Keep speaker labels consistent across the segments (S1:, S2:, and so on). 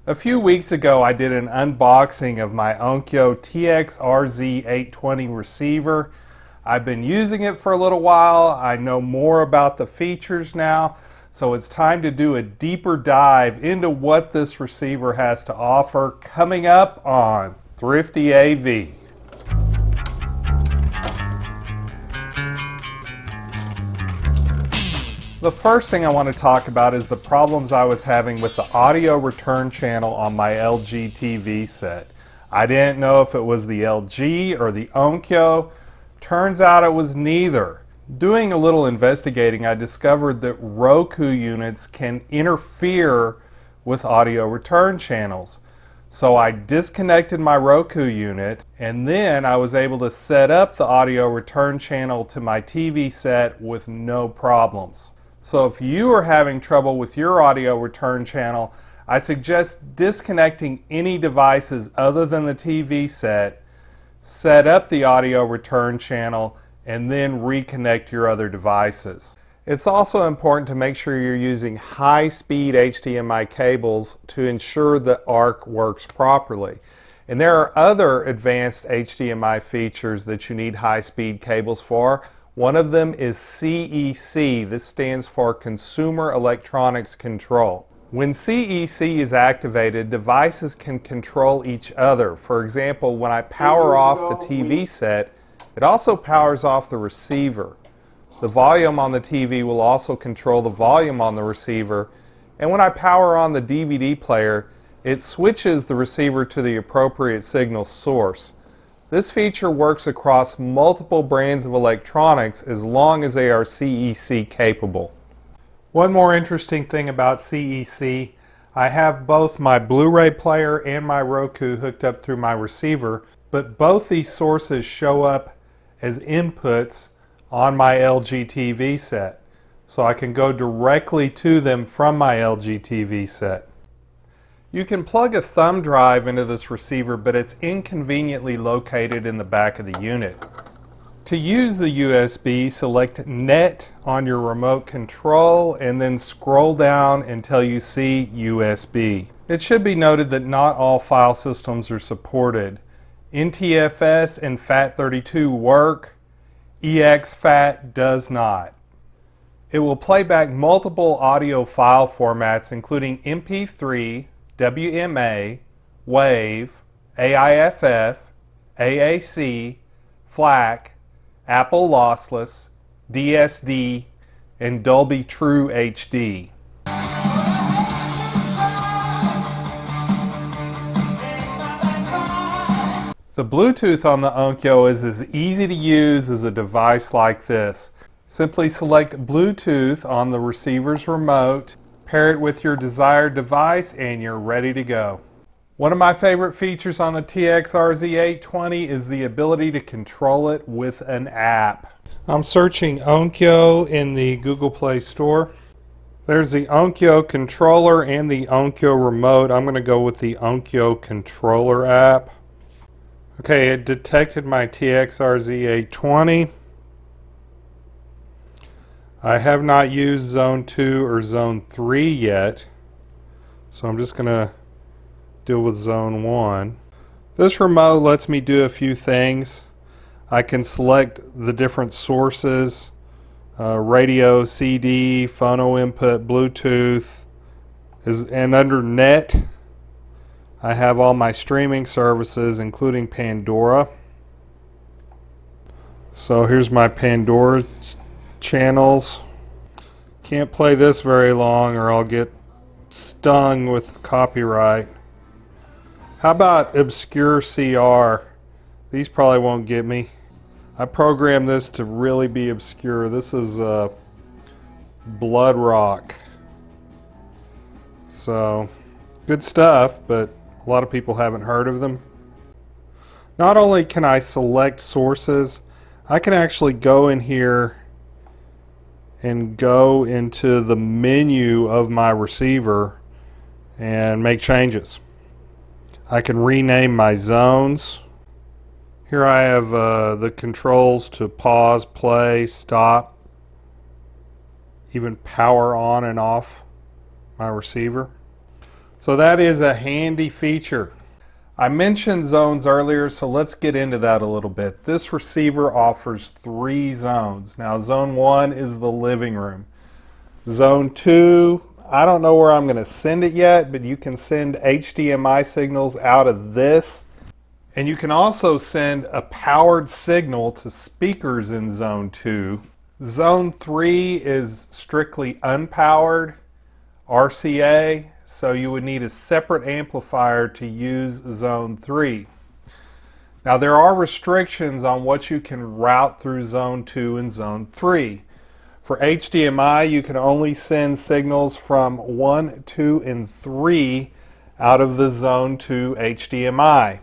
S1: A few weeks ago I did an unboxing of my Onkyo TX-RZ820 receiver. I've been using it for a little while. I know more about the features now, so it's time to do a deeper dive into what this receiver has to offer coming up on ThriftyAV. The first thing I want to talk about is the problems I was having with the audio return channel on my LG TV set. I didn't know if it was the LG or the Onkyo. Turns out it was neither. Doing a little investigating, I discovered that Roku units can interfere with audio return channels. So I disconnected my Roku unit, and then I was able to set up the audio return channel to my TV set with no problems. So if you are having trouble with your audio return channel, I suggest disconnecting any devices other than the TV set, set up the audio return channel, and then reconnect your other devices. It's also important to make sure you're using high-speed HDMI cables to ensure the ARC works properly. And there are other advanced HDMI features that you need high-speed cables for. One of them is CEC. This stands for Consumer Electronics Control. When CEC is activated, devices can control each other. For example, when I power off the TV set, it also powers off the receiver. The volume on the TV will also control the volume on the receiver. And when I power on the DVD player, it switches the receiver to the appropriate signal source. This feature works across multiple brands of electronics as long as they are CEC capable. One more interesting thing about CEC, I have both my Blu-ray player and my Roku hooked up through my receiver, but both these sources show up as inputs on my LG TV set. So I can go directly to them from my LG TV set. You can plug a thumb drive into this receiver, but it's inconveniently located in the back of the unit. To use the USB, select Net on your remote control and then scroll down until you see USB. It should be noted that not all file systems are supported. NTFS and FAT32 work, EXFAT does not. It will play back multiple audio file formats including MP3, WMA, WAV, AIFF, AAC, FLAC, Apple Lossless, DSD, and Dolby True HD. The Bluetooth on the Onkyo is as easy to use as a device like this. Simply select Bluetooth on the receiver's remote, pair it with your desired device, and you're ready to go. One of my favorite features on the TX-RZ820 is the ability to control it with an app. I'm searching Onkyo in the Google Play Store. There's the Onkyo Controller and the Onkyo Remote. I'm going to go with the Onkyo Controller app. Okay, it detected my TX-RZ820. I have not used Zone 2 or Zone 3 yet, so I'm just going to deal with Zone 1. This remote lets me do a few things. I can select the different sources, radio, CD, phono input, Bluetooth, and under Net, I have all my streaming services, including Pandora. So here's my Pandora channels. Can't play this very long or I'll get stung with copyright. How about 𝗪𝗶𝗁cie? These probably won't get me. I programmed this to really be obscure. This is Blood Rock. So good stuff, but a lot of people haven't heard of them. Not only can I select sources, I can actually go in here and go into the menu of my receiver and make changes. I can rename my zones. Here I have the controls to pause, play, stop, even power on and off my receiver. So that is a handy feature. I mentioned zones earlier, so let's get into that a little bit. This receiver offers 3 zones. Now zone 1 is the living room. Zone 2, I don't know where I'm going to send it yet, but you can send HDMI signals out of this. And you can also send a powered signal to speakers in zone 2. Zone 3 is strictly unpowered RCA, so you would need a separate amplifier to use zone 3. Now there are restrictions on what you can route through zone 2 and zone 3. For HDMI, you can only send signals from 1, 2, and 3 out of the zone 2 HDMI.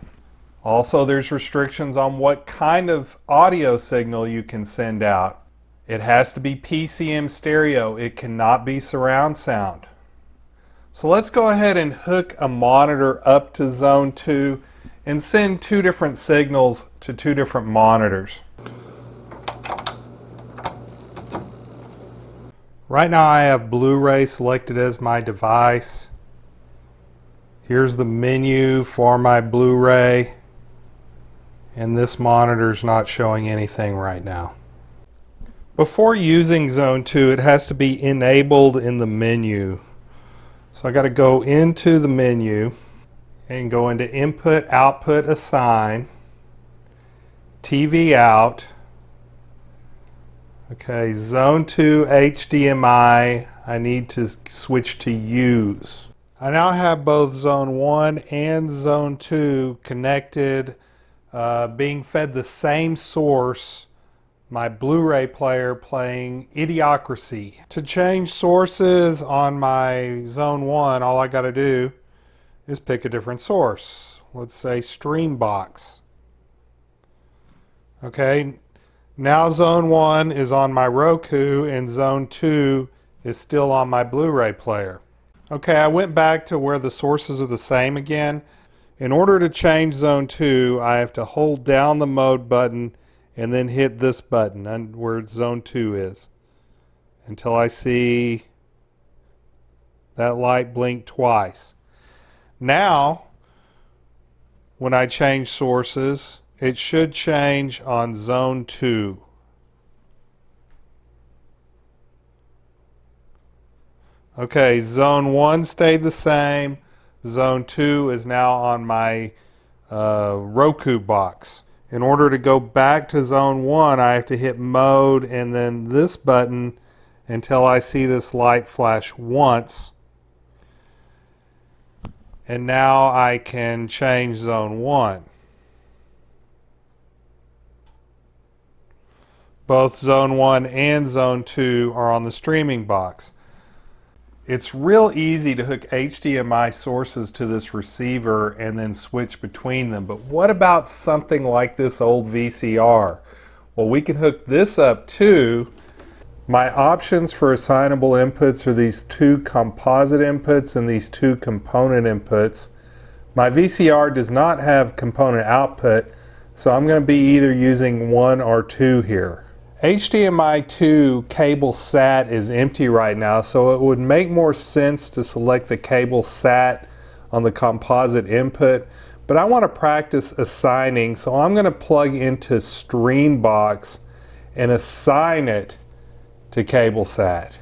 S1: Also, there's restrictions on what kind of audio signal you can send out. It has to be PCM stereo. It cannot be surround sound. So let's go ahead and hook a monitor up to zone 2 and send 2 different signals to 2 different monitors. Right now I have Blu-ray selected as my device. Here's the menu for my Blu-ray, and this monitor's not showing anything right now. Before using zone 2, it has to be enabled in the menu. So I got to go into the menu and go into Input, Output, Assign, TV Out. Okay, zone 2 HDMI, I need to switch to Use. I now have both zone 1 and zone 2 connected, being fed the same source, my Blu-ray player playing 𝗬𝗓𝗄. To change sources on my zone 1, all I got to do is pick a different source. Let's say Streambox. Okay, now zone 1 is on my Roku and zone 2 is still on my Blu-ray player. Okay, I went back to where the sources are the same again. In order to change zone 2, I have to hold down the mode button and then hit this button where zone 2 is until I see that light blink twice. Now, when I change sources, it should change on zone 2. Okay, zone 1 stayed the same. Zone 2 is now on my Roku box. In order to go back to zone 1, I have to hit mode and then this button until I see this light flash once. And now I can change zone 1. Both zone 1 and zone 2 are on the streaming box. It's real easy to hook HDMI sources to this receiver and then switch between them. But what about something like this old VCR? Well, we can hook this up too. My options for assignable inputs are these 2 composite inputs and these 2 component inputs. My VCR does not have component output, so I'm going to be either using 1 or 2 here. HDMI 2 cable SAT is empty right now, so it would make more sense to select the cable SAT on the composite input, but I want to practice assigning, so I'm going to plug into Streambox and assign it to cable SAT.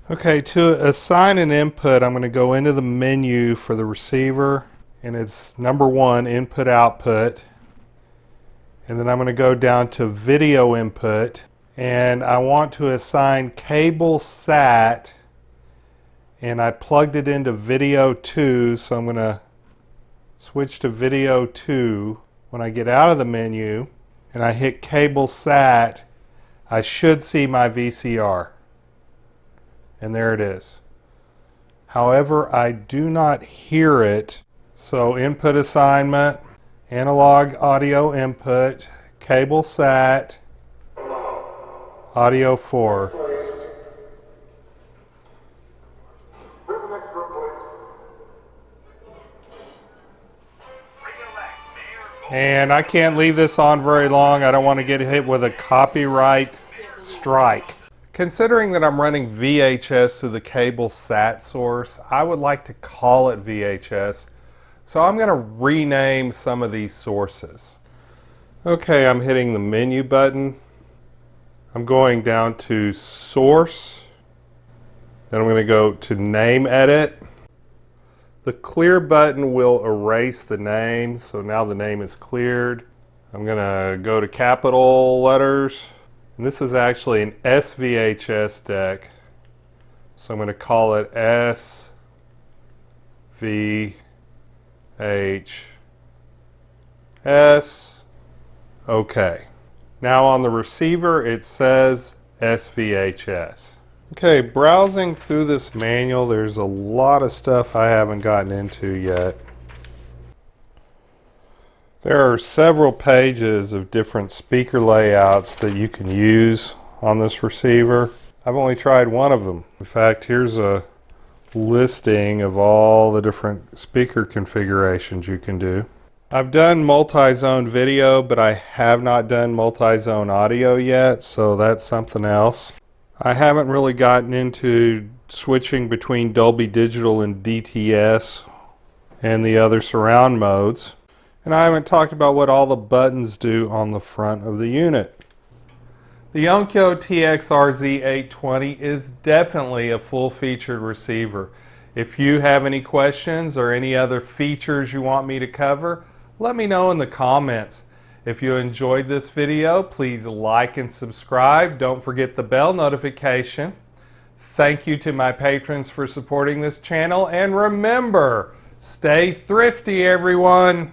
S1: Okay, to assign an input, I'm going to go into the menu for the receiver, and it's number 1, input output, and then I'm going to go down to video input, and I want to assign cable SAT, and I plugged it into video 2, so I'm going to switch to video 2. When I get out of the menu and I hit cable SAT, I should see my VCR. And there it is. However, I do not hear it. So input assignment, analog audio input, cable SAT, audio 4. And I can't leave this on very long. I don't want to get hit with a copyright strike. Considering that I'm running VHS through the cable SAT source, I would like to call it VHS. So I'm going to rename some of these sources. Okay, I'm hitting the menu button. I'm going down to Source. Then I'm going to go to Name Edit. The clear button will erase the name, so now the name is cleared. I'm going to go to capital letters. And this is actually an S-VHS deck. So I'm going to call it S-VHS. Okay. Now on the receiver it says S-VHS. Okay, browsing through this manual, there's a lot of stuff I haven't gotten into yet. There are several pages of different speaker layouts that you can use on this receiver. I've only tried one of them. In fact, here's a listing of all the different speaker configurations you can do. I've done multi-zone video, but I have not done multi-zone audio yet, so that's something else. I haven't really gotten into switching between Dolby Digital and DTS and the other surround modes. And I haven't talked about what all the buttons do on the front of the unit. The Onkyo TX-RZ820 is definitely a full-featured receiver. If you have any questions or any other features you want me to cover, let me know in the comments. If you enjoyed this video, please like and subscribe. Don't forget the bell notification. Thank you to my patrons for supporting this channel. And remember, stay thrifty, everyone.